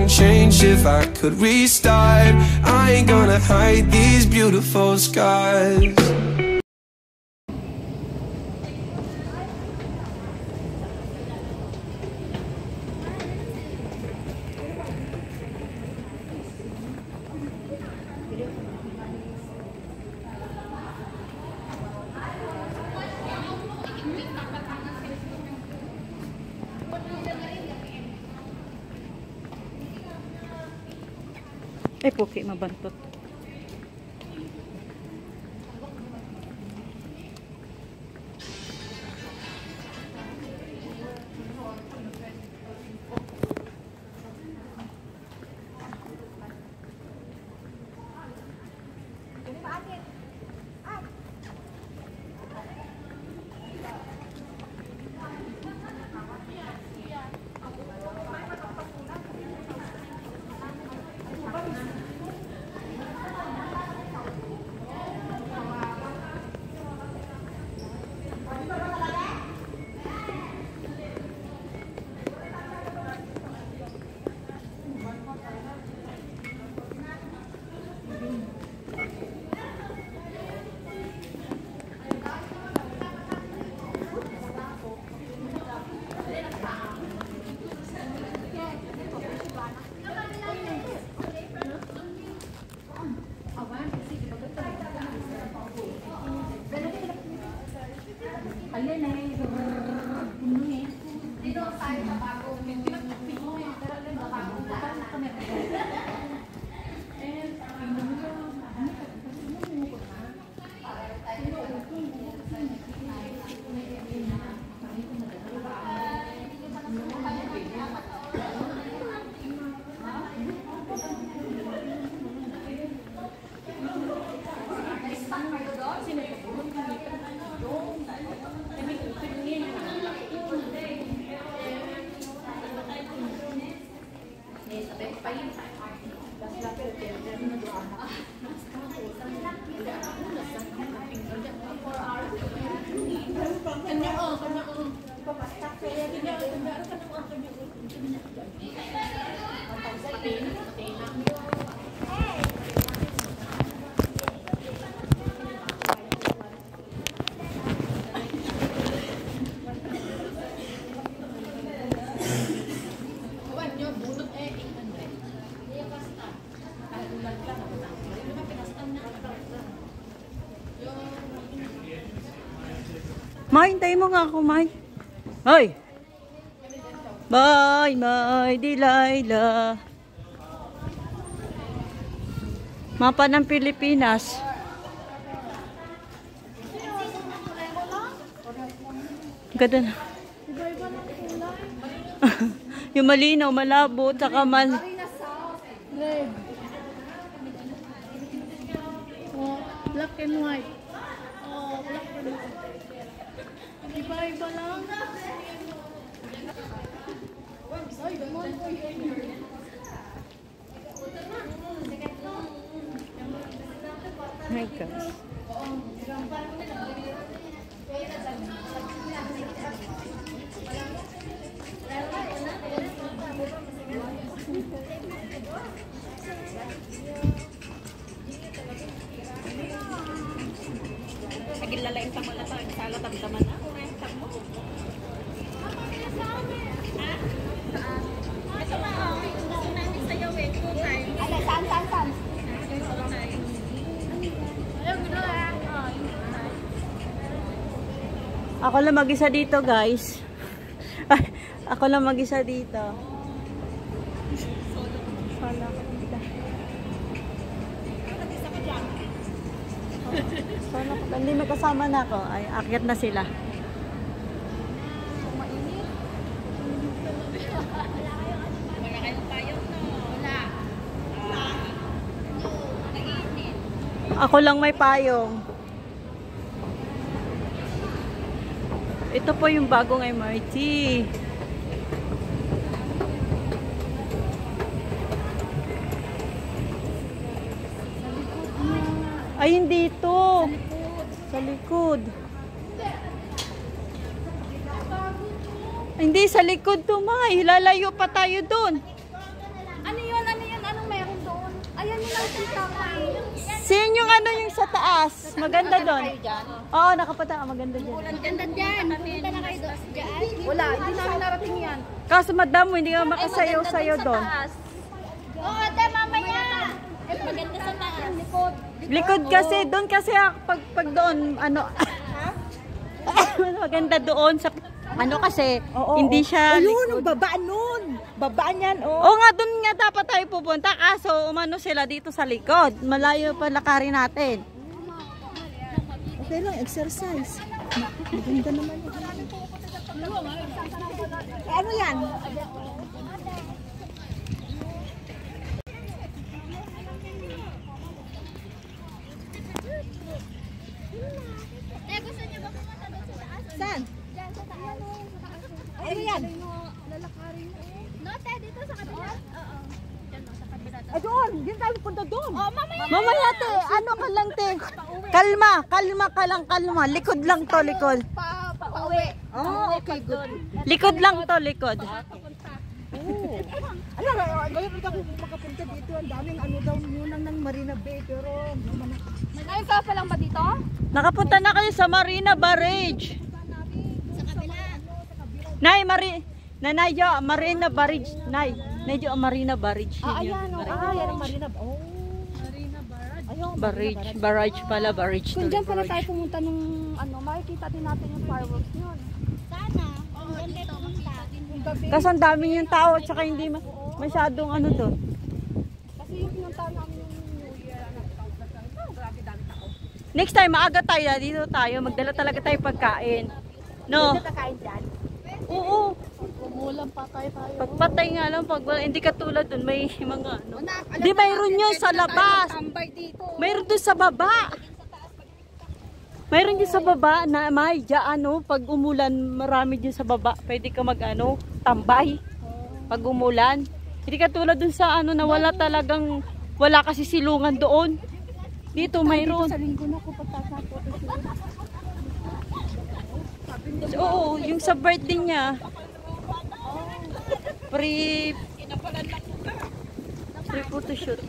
wouldn't change if I could restart. I ain't gonna hide these beautiful scars. Ay, puki, mabantot. May, hintayin mo nga ako, May. Hoy! Bye, May, Delilah. Mapa ng Pilipinas. Ganda na. Yung malinaw, malabo, tsaka red. Oh, black and white. Oh, black and white. Iba-iba lang. Ay, damon ko yun. My gosh. Agil lalaing sa mga lang, sa latam-taman na. Ako lang mag-isa dito, guys. Ako lang mag-isa dito. Solo. Solo. Hindi may kasama na ako. Ay, akyat na sila. Wala kayong payong, no? Wala. Ako lang may payong. Ito po yung bagong MRT. Ay, hindi ito. Sa likod. Hindi, sa likod to, May. Lalayo pa tayo dun. Ano ano yung sa taas. Maganda doon. Oo, nakapunta. Maganda dyan. Ang ganda dyan. Pumunta na kayo doon. Dyan. Wala, hindi namin narating yan. Kaso madam mo, hindi ka makasayaw-sayo doon. Oo, ate, mamaya. Maganda sa taas. Likod kasi, doon kasi pag doon, ano, maganda doon sa, ano kasi, hindi siya Ayun, ang babaan nun. Babaan yan, oh. Oo nga, doon nga dapat tayo pupunta. Kaso, umano sila dito sa likod. Malayo pa lakarin natin. Okay lang, exercise. Maganda naman yun. Ano yan? Eh, gusto niyo ba pumunta doon sa taas? Saan? Diyan sa taas. Ano yan? Lalakarin mo. No, te, dito sa kabila. Oo. Diyan, no, sa kabila. Ay, doon. Hindi tayo punta doon. Oh, mamaya. Mamaya te, ano ka lang te. Kalma ka lang, kalma. Likod lang to, likod. Pauwi. Oh, okay, good. Likod lang to, likod. Alam, ngayon ulit ako makapunta dito. Ang daming ano daw yun ng Marina Bay. Pero, Ngayon ka pa lang ba dito? Nakapunta na kayo sa Marina Barrage. Sa kabila. Nay, Marina Barrage. Nay, medyo Marina Barrage. ayan, oh. Yan ang Marina. Oh. Barrage pala, barrage. Kung dyan pala tayo pumunta nung ano, makikita din natin yung fireworks yun. Sana. Doon kayo pumunta. Kasi ang daming yung tao, tsaka hindi masyadong ano doon. Kasi yung pinuntahan namin yung New Year, grabe dami tao. Next time, maaga tayo, dito tayo. Magdala talaga tayo pagkain. No? Kakain dyan. Oo. Umulan pa tayo. Pagpatay nga lang, hindi katulad doon, may mga ano. Di mayroon yun sa labas. Tambay dito. Mayroon doon sa baba. Mayroon dyan sa baba na may ano, pag umulan, marami dyan sa baba. Pwede ka mag ano, tambay. Pag umulan. Hindi katulad doon sa ano na wala talagang, wala kasi silungan doon. Dito mayroon. Sa linggo na ko pagtasa photoshoot. Oo, yung sa birthday niya. Free photoshoot.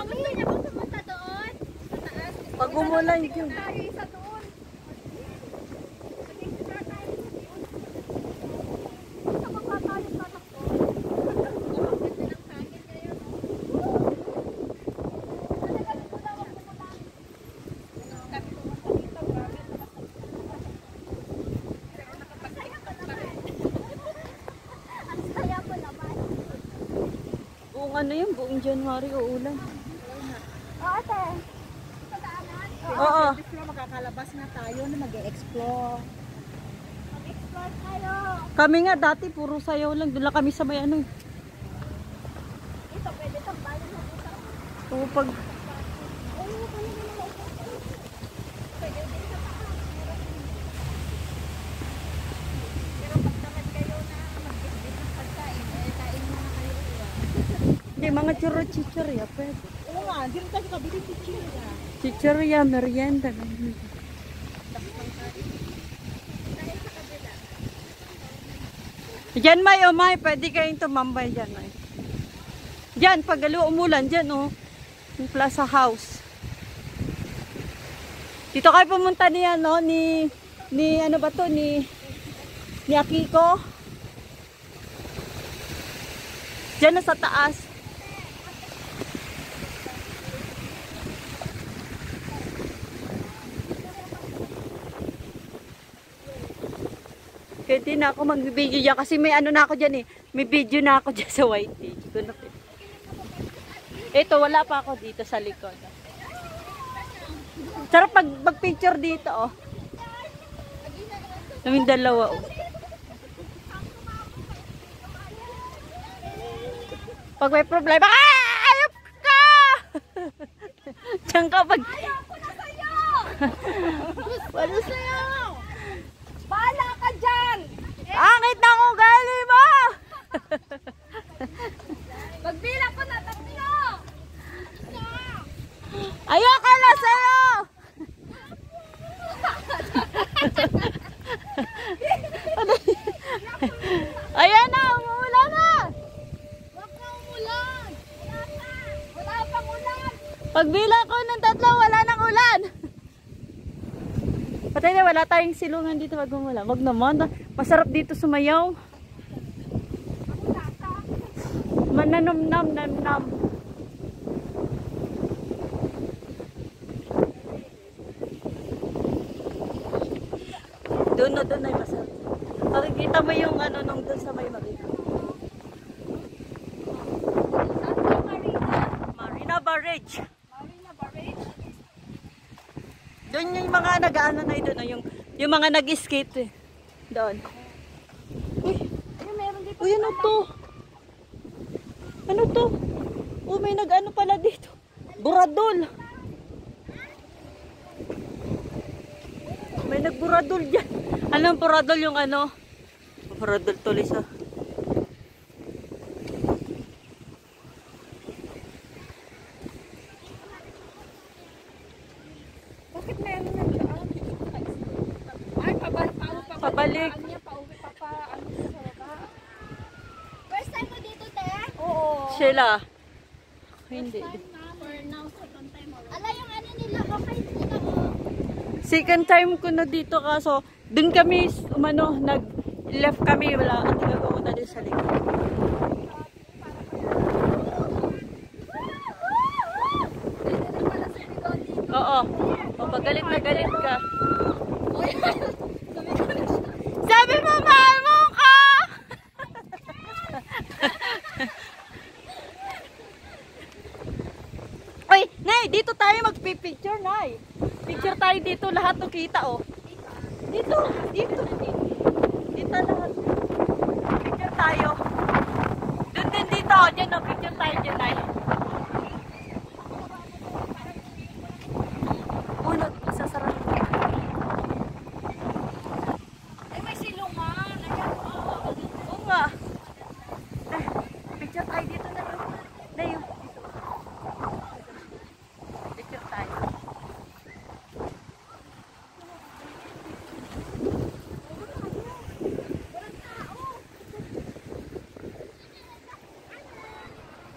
Gusto niyo ba pumunta doon? Sa taas. Pag umulan yun. Tayo isa doon. Buong ano yun, buong January uulan. Ate. Oo. Makakalabas na tayo na mag-e-explore. Mag-explore kayo. Kami nga dati puro sayaw lang. Doon lang kami sa may ano. Ito, pwede tambayan mo dito. Oo, pag Pwede din sa taas. Pero pag naman kayo na mag-bitbit ng pagkain, kain mo na kayo uwan. hindi, mga churro-chichorya, pwede. Oo nga, hindi rin tayo kabili picture. Chichorya, merienda. ganun. Diyan may, oh may, pwede kayong tumambay dyan, may. Diyan, pag umulan, dyan, oh. Yung Plaza House. Dito kayo pumunta ni, ano, ni ano ba to, ni Akiko. Diyan na sa taas. Pwede na ako mag-video dyan kasi may ano na ako dyan eh. May video na ako dyan sa white page. Ito, wala pa ako dito sa likod. Sarap pag-picture dito oh. Kaming dalawa oh. Pag may problema, ayop ka! Diyan ka pag... Ano sa'yo? Bahala ka dyan! Angit na akong gali mo! Pagbilang ko na tatlo! Ayoko na sa'yo! Ayan na, umuulan na. Huwag na umulan. Wala pang ulan. Pagbilang ko ng 3, wala nang ulan. Patay na, wala tayong silungan dito pag umulan. Wag naman, masarap dito sumayaw. Mananam-nam-nam-nam. Doon ay masarap. Makikita mo yung ano nung doon sa may Marina. Marina Barrage. Doon yung mga nag-ano na doon, yung mga nag-skate eh. Doon. Uy, ano to? Ano to? Oh, may nag-ano pala dito. Buradol. May nagburadol dyan. Anong buradol yung ano? Buradol tulis ah. Bakit meron na dyan? Ay, Pabalik. Pauwi pa pa. Ano sa baba? First time mo dito, te? Oo. Sheila. Hindi. For now, second time already. Ala, yung ano nila, okay nila, Second time ko na dito kaso dun kami umano nag-left kami, wala kang tingagawa din sa likod. Oo. Mapagalit na galit ka. Sabi mo, mahal mo ka! Uy, Nay, dito tayo magpipicture, Nay. Picture tayo dito, lahat ng kita, oh. Dito. Dito lahat. Picture tayo. Doon din dito, dyan, oh. Picture tayo dyan, Nay. Unod, sasarap. Ay, may silungan. Ayan, Oo nga. Picture tayo dito na lang. Nay, oh. Picture tayo.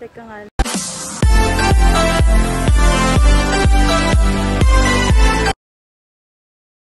Teka nga.